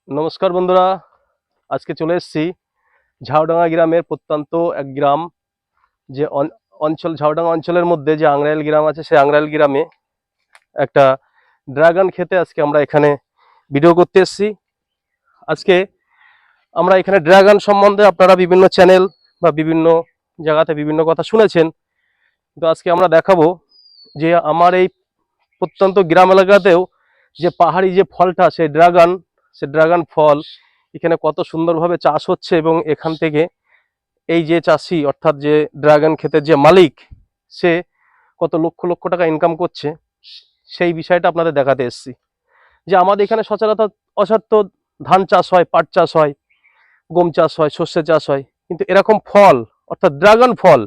নমস্কার বন্ধুরা, আজকে চলে এসেছি ঝাউডাঙ্গা গ্রামের প্রত্যন্ত এক গ্রাম। যে অঞ্চল ঝাউডাঙ্গা অঞ্চলের মধ্যে যে আংরাইল গ্রাম আছে, সেই আংরাইল গ্রামে একটা ড্রাগন খেতে আজকে আমরা এখানে ভিডিও করতে এসেছি। আজকে আমরা এখানে ড্রাগন সম্বন্ধে আপনারা বিভিন্ন চ্যানেল বা বিভিন্ন জায়গাতে বিভিন্ন কথা শুনেছেন, তো আজকে আমরা দেখাবো যে আমার এই প্রত্যন্ত গ্রাম এলাকাতেও যে পাহাড়ি যে ফলটা, সে ড্রাগন ফল এখানে কত সুন্দরভাবে চাষ হচ্ছে, এবং এখান থেকে এই যে চাষি অর্থাৎ যে ড্রাগন ক্ষেতের যে মালিক, সে কত লক্ষ লক্ষ টাকা ইনকাম করছে, সেই বিষয়টা আপনাদের দেখাতে এসেছি। যে আমাদের এখানে সচরাচর ধান চাষ হয়, পাট চাষ হয়, গম চাষ হয়, সর্ষে চাষ হয়, কিন্তু এরকম ফল অর্থাৎ ড্রাগন ফল,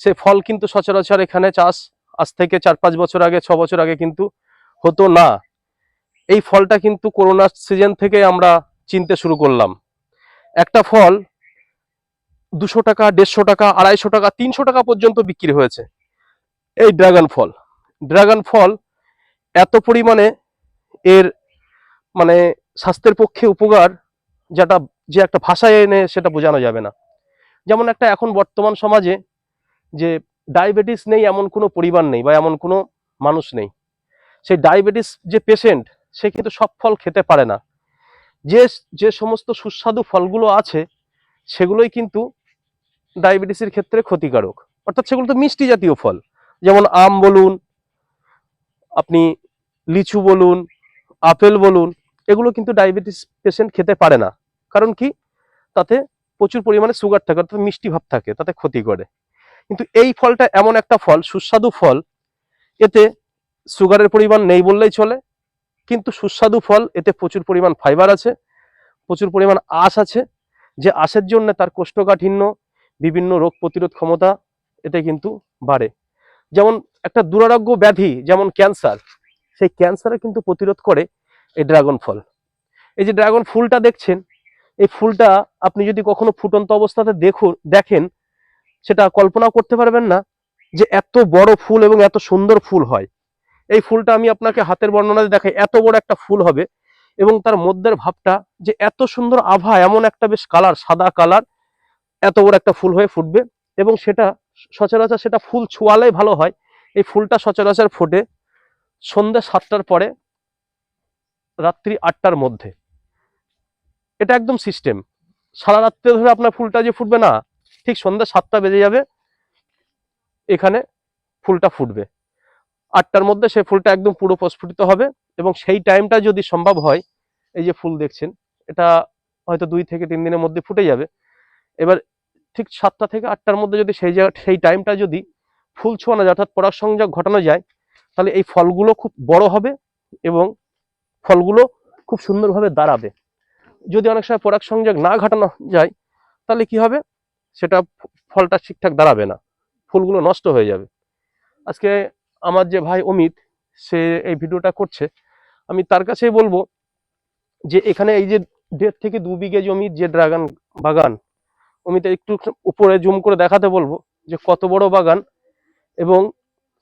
সে ফল কিন্তু সচরাচর এখানে চাষ আজ থেকে 4-5 বছর আগে, 6 বছর আগে কিন্তু হতো না। এই ফলটা কিন্তু করোনার সিজন থেকে আমরা চিনতে শুরু করলাম। একটা ফল 200 টাকা, 150 টাকা, 250 টাকা, 300 টাকা পর্যন্ত বিক্রি হয়েছে এই ড্রাগন ফল এত পরিমাণে এর মানে স্বাস্থ্যের পক্ষে উপকার, যেটা যে একটা ভাষায় এনে সেটা বোঝানো যাবে না। যেমন একটা এখন বর্তমান সমাজে যে ডায়াবেটিস নেই এমন কোনো পরিবার নেই বা এমন কোনো মানুষ নেই। সেই ডায়াবেটিস যে পেশেন্ট, সে কিন্তু সব ফল খেতে পারে না। যে যে সমস্ত সুস্বাদু ফলগুলো আছে, সেগুলোই কিন্তু ডায়াবেটিসের ক্ষেত্রে ক্ষতিকারক। অর্থাৎ সেগুলো তো মিষ্টি জাতীয় ফল, যেমন আম বলুন, আপনি লিচু বলুন, আপেল বলুন, এগুলো কিন্তু ডায়াবেটিস পেশেন্ট খেতে পারে না। কারণ কি? তাতে প্রচুর পরিমাণে সুগার থাকে, অর্থাৎ মিষ্টি ভাব থাকে, তাতে ক্ষতি করে। কিন্তু এই ফলটা এমন একটা ফল, সুস্বাদু ফল, এতে সুগারের পরিমাণ নেই বললেই চলে, কিন্তু সুস্বাদু ফল, এতে প্রচুর পরিমাণ ফাইবার আছে, প্রচুর পরিমাণ আঁশ আছে, যে আঁশের জন্য তার কোষ্ঠকাঠিন্য, বিভিন্ন রোগ প্রতিরোধ ক্ষমতা এতে কিন্তু বাড়ে। যেমন একটা দুরারোগ্য ব্যাধি যেমন ক্যান্সার, সেই ক্যান্সারে কিন্তু প্রতিরোধ করে এই ড্রাগন ফল। এই যে ড্রাগন ফুলটা দেখছেন, এই ফুলটা আপনি যদি কখনো ফুটন্ত অবস্থাতে দেখেন, সেটা কল্পনা করতে পারবেন না যে এত বড় ফুল এবং এত সুন্দর ফুল হয়। এই ফুলটা আমি আপনাকে হাতের বর্ণনাতে দেখাই, এত বড় একটা ফুল হবে, এবং তার মধ্যের ভাবটা যে এত সুন্দর আভা, এমন একটা বেশ কালার, সাদা কালার, এত বড় একটা ফুল হয়ে ফুটবে। এবং সেটা সচরাচর সেটা ফুল ছোঁয়ালেই ভালো হয়। এই ফুলটা সচরাচর ফোটে সন্ধ্যা 7টার পরে, রাত্রি 8টার মধ্যে। এটা একদম সিস্টেম। সারা রাত্রে ধরে আপনার ফুলটা যে ফুটবে না, ঠিক সন্ধ্যা 7টা বেজে যাবে, এখানে ফুলটা ফুটবে। 8টার মধ্যে সেই ফুলটা একদম পুরো প্রস্ফুটিত হবে। এবং সেই টাইমটা যদি সম্ভব হয়, এই যে ফুল দেখছেন, এটা হয়তো 2 থেকে 3 দিনের মধ্যে ফুটে যাবে। এবার ঠিক 7টা থেকে 8টার মধ্যে যদি সেই টাইমটা যদি ফুল ছোঁয়ানো যায়, অর্থাৎ পরাগ সংযোগ ঘটানো যায়, তাহলে এই ফলগুলো খুব বড় হবে এবং ফলগুলো খুব সুন্দরভাবে দাঁড়াবে। যদি অনেক সময় পরাগ সংযোগ না ঘটানো যায়, তাহলে কি হবে? সেটা ফলটা ঠিকঠাক দাঁড়াবে না, ফুলগুলো নষ্ট হয়ে যাবে। আজকে আমার যে ভাই অমিত, সে এই ভিডিওটা করছে, আমি তার কাছেই বলবো যে এখানে এই যে 1.5 থেকে 2 বিঘে জমির যে ড্রাগন বাগান, অমিত একটু উপরে জুম করে দেখাতে বলবো যে কত বড় বাগান। এবং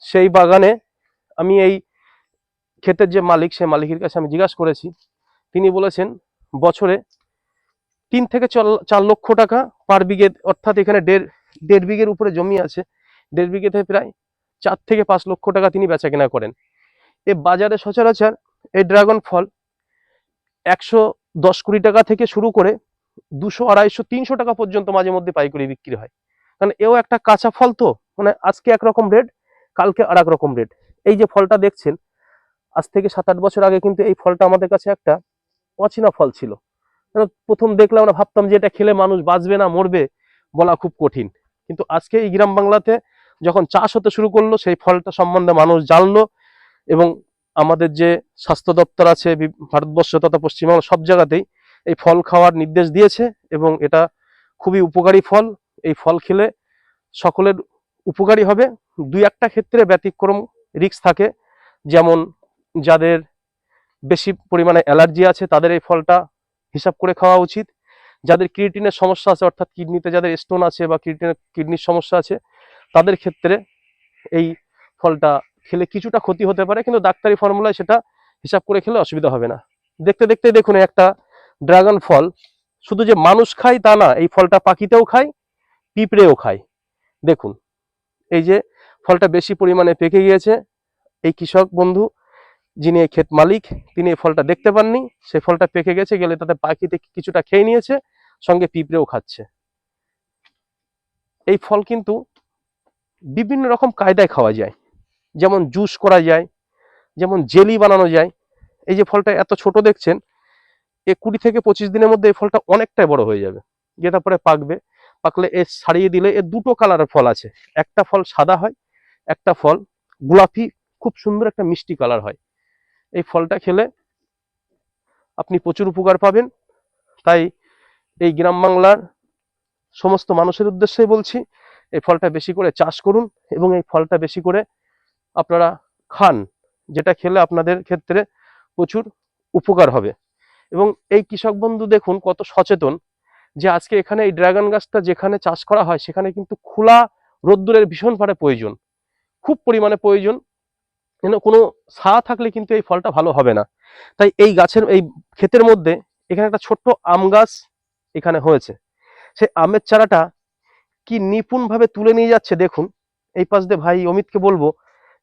সেই বাগানে আমি এই ক্ষেতের যে মালিক, সেই মালিকের কাছে আমি জিজ্ঞাসা করেছি, তিনি বলেছেন বছরে 3 থেকে 4 লক্ষ টাকা পার বিঘে, অর্থাৎ এখানে দেড় বিঘের উপরে জমি আছে, দেড় বিঘেতে প্রায় 4 থেকে 5 লক্ষ টাকা তিনি বেচা কেনা করেন। এ বাজারে সচরাচর এই ড্রাগন ফল 110 কোটি টাকা থেকে শুরু করে 200, 250, 300 টাকা পর্যন্ত মাঝে মধ্যে পাইকারি বিক্রি হয়। কারণ এও একটা কাঁচা ফল, তো মানে আজকে একরকম রেট, কালকে আর এক রকম রেট। এই যে ফলটা দেখছেন, আজ থেকে 7-8 বছর আগে কিন্তু এই ফলটা আমাদের কাছে একটা অচেনা ফল ছিল। প্রথম দেখলে আমরা ভাবতাম যে এটা খেলে মানুষ বাঁচবে না মরবে, বলা খুব কঠিন। কিন্তু আজকে এই গ্রাম বাংলাতে যখন চাষ হতে শুরু করলো, সেই ফলটা সম্বন্ধে মানুষ জানলো। এবং আমাদের যে স্বাস্থ্য দপ্তর আছে ভারতবর্ষ তথা পশ্চিমবঙ্গ, সব জায়গাতেই এই ফল খাওয়ার নির্দেশ দিয়েছে। এবং এটা খুবই উপকারী ফল। এই ফল খেলে সকলের উপকারী হবে। 2-1টা ক্ষেত্রে ব্যতিক্রম রিস্ক থাকে, যেমন যাদের বেশি পরিমাণে অ্যালার্জি আছে, তাদের এই ফলটা হিসাব করে খাওয়া উচিত। যাদের ক্রিয়েটিনের সমস্যা আছে, অর্থাৎ কিডনিতে যাদের স্টোন আছে বা কিডনির সমস্যা আছে, তাদের ক্ষেত্রে এই ফলটা খেলে কিছুটা ক্ষতি হতে পারে, কিন্তু ডাক্তারি ফর্মুলায় সেটা হিসাব করে খেলে অসুবিধা হবে না। দেখতে দেখতে দেখুন একটা ড্রাগন ফল শুধু যে মানুষ খায় তা না, এই ফলটা পাখিতেও খায়, পিঁপড়েও খায়। দেখুন এই যে ফলটা বেশি পরিমাণে পেকে গিয়েছে, এই কৃষক বন্ধু যিনি এই ক্ষেত মালিক তিনি এই ফলটা দেখতে পাননি, সেই ফলটা পেকে গেছে গেলে তাতে পাখিতে কিছুটা খেয়ে নিয়েছে, সঙ্গে পিঁপড়েও খাচ্ছে। এই ফল কিন্তু বিভিন্ন রকম কায়দায় খাওয়া যায়, যেমন জুস করা যায়, যেমন জেলি বানানো যায়। এই যে ফলটা এত ছোট দেখছেন, 20 থেকে 25 দিনের মধ্যে এই ফলটা অনেকটাই বড় হয়ে যাবে, গিয়ে তারপরে পাকবে। পাকলে এ ছাড়িয়ে দিলে এর দুটো কালারের ফল আছে, একটা ফল সাদা হয়, একটা ফল গোলাপি, খুব সুন্দর একটা মিষ্টি কালার হয়। এই ফলটা খেলে আপনি প্রচুর উপকার পাবেন। তাই এই গ্রাম বাংলার সমস্ত মানুষের উদ্দেশ্যে বলছি, এই ফলটা বেশি করে চাষ করুন এবং এই ফলটা বেশি করে আপনারা খান, যেটা খেলে আপনাদের ক্ষেত্রে প্রচুর উপকার হবে। এবং এই কৃষক বন্ধু দেখুন কত সচেতন, যে আজকে এখানে এই ড্রাগন গাছটা যেখানে চাষ করা হয় সেখানে কিন্তু খোলা রোদ্দুরের ভীষণ ভাবে প্রয়োজন, খুব পরিমাণে প্রয়োজন, যেন কোনো ছায়া থাকলে কিন্তু এই ফলটা ভালো হবে না। তাই এই গাছের এই ক্ষেতের মধ্যে এখানে একটা ছোট্ট আম গাছ এখানে হয়েছে, সেই আমের চারাটা কি নিপুণ ভাবে তুলে নিয়ে যাচ্ছে দেখুন। এই পাশ দিয়ে ভাই অমিতকে বলবো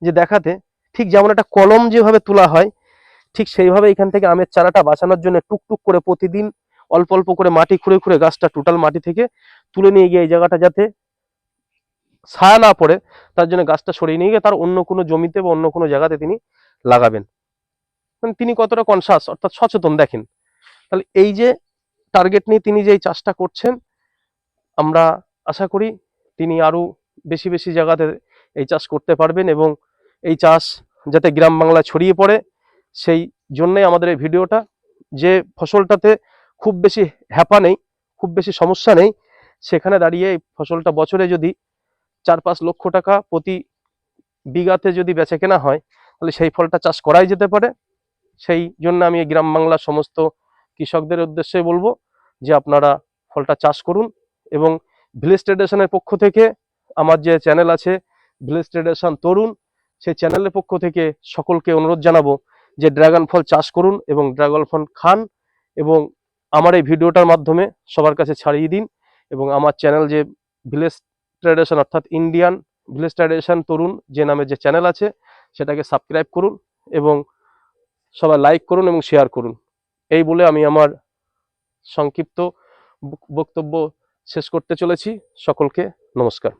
যে দেখাতে, ঠিক যেমন একটা কলম যেভাবে তোলা হয় ঠিক সেইভাবে এখান থেকে আমের চারাটা বাঁচানোর জন্য টুকটুক করে প্রতিদিন অল্প অল্প করে মাটি খুঁড়ে খুঁড়ে গাছটা টোটাল মাটি থেকে তুলে নিয়ে গিয়ে এই জায়গাটা যাতে ছায়া না পড়ে তার জন্য গাছটা সরিয়ে নিয়ে গিয়ে তার অন্য কোনো জমিতে বা অন্য কোনো জায়গাতে তিনি লাগাবেন। মানে তিনি কতটা কনসাস অর্থাৎ সচেতন দেখেন। তাহলে এই যে টার্গেট নিয়ে তিনি যে এই চাষটা করছেন, আমরা আশা করি তিনি আরো বেশি বেশি জায়গাতে এই চাষ করতে পারবেন এবং এই চাষ যাতে গ্রাম বাংলায় ছড়িয়ে পড়ে সেই জন্যই আমাদের এই ভিডিওটা। যে ফসলটাতে খুব বেশি হ্যাপা নেই, খুব বেশি সমস্যা নেই, সেখানে দাঁড়িয়ে এই ফসলটা বছরে যদি 4-5 লক্ষ টাকা প্রতি বিঘাতে যদি বেচে কেনা হয় তাহলে সেই ফলটা চাষ করাই যেতে পারে। সেই জন্য আমি এই গ্রাম বাংলার সমস্ত কৃষকদের উদ্দেশ্যে বলবো যে আপনারা ফলটা চাষ করুন। এবং ভিলেজ ট্রেডিশনের পক্ষ থেকে আমার যে চ্যানেল আছে ভিলেজ ট্রেডিশন তরুণ, সেই চ্যানেলের পক্ষ থেকে সকলকে অনুরোধ জানাবো যে ড্রাগন ফল চাষ করুন এবং ড্রাগন ফল খান এবং আমার এই ভিডিওটার মাধ্যমে সবার কাছে ছাড়িয়ে দিন। এবং আমার চ্যানেল যে ভিলেজ ট্রেডিশন অর্থাৎ ইন্ডিয়ান ভিলেজ ট্রেডিশন তরুণ যে নামে যে চ্যানেল আছে সেটাকে সাবস্ক্রাইব করুন এবং সবাই লাইক করুন এবং শেয়ার করুন। এই বলে আমি আমার সংক্ষিপ্ত বক্তব্য শেষ করতে চলেছি। সকলকে নমস্কার।